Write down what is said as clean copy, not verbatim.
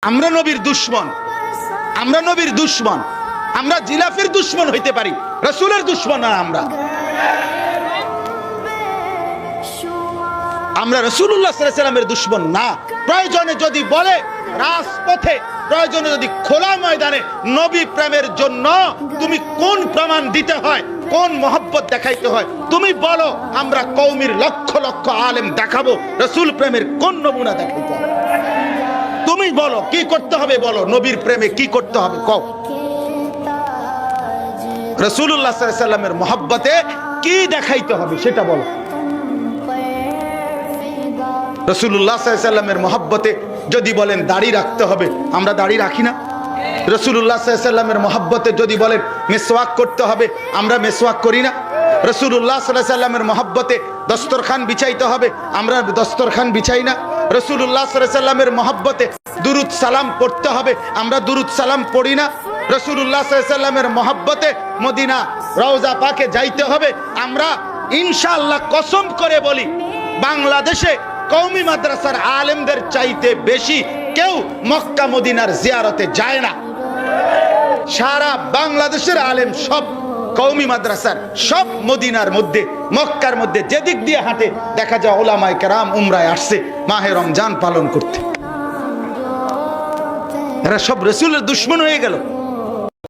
আমরা নবীর দুশমন, আমরা নবীর দুশমন, আমরা জিলাফির দুশমন হইতে পারি, রাসূলের দুশমন না। আমরা রাসূলুল্লাহ সাল্লাল্লাহু আলাইহি ওয়াসাল্লামের দুশমন না। প্রয়োজনে যদি বলে রাজপথে, প্রয়োজনে যদি খোলা ময়দানে নবী প্রেমের জন্য তুমি কোন প্রমাণ দিতে হয়, কোন মহব্বত দেখাইতে হয় তুমি বলো, আমরা কওমির লক্ষ লক্ষ আলেম দেখাবো রাসূল প্রেমের কোন নমুনা দেখাইতে হবে। তুমি বলো কি করতে হবে, বলো নবীর প্রেমে কি করতে হবে কও। রাসূলুল্লাহ সাল্লাল্লাহু আলাইহি ওয়াসাল্লামের মহব্বতে কি দেখাইতে হবে সেটা বলো। রাসূলুল্লাহ সাল্লাল্লাহু আলাইহি ওয়াসাল্লামের মহব্বতে যদি বলেন দাড়ি রাখতে হবে, আমরা দাড়ি রাখি না। রাসূলুল্লাহ সাল্লাল্লাহু আলাইহি ওয়াসাল্লামের মহব্বতে যদি বলেন মেসওয়াক করতে হবে, আমরা মেসওয়াক করি না। রাসূলুল্লাহ সাল্লাল্লাহু আলাইহি ওয়াসাল্লামের মহব্বতে দস্তরখান বিছাইতে হবে, আমরা দস্তরখান বিছাই না। রাসূলুল্লাহ সাল্লাল্লাহু আলাইহি ওয়াসাল্লামের মহব্বতে দুরুদ সালাম পড়তে হবে, আমরা দুরুদ সালাম পড়ি না। রাসূলুল্লাহ সাল্লাল্লাহু আলাইহি ওয়াসাল্লামের মহব্বতে মদিনা রওজা পাকে যাইতে হবে, আমরা ইনশাআল্লাহ কসম করে বলি বাংলাদেশে কওমি মাদ্রাসার আলেমদের চাইতে বেশি কেউ মক্কা মদিনার জিয়ারতে যায় না। সারা বাংলাদেশের আলেম সব কওমি মাদ্রাসার, সব মদিনার মধ্যে মক্কার মধ্যে যেদিক দিয়ে হাঁটে দেখা যায় উলামায়ে কেরাম উমরায় আসছে মাহে রমজান পালন করতে। এরা সব রাসূলের দুশমন হয়ে গেল।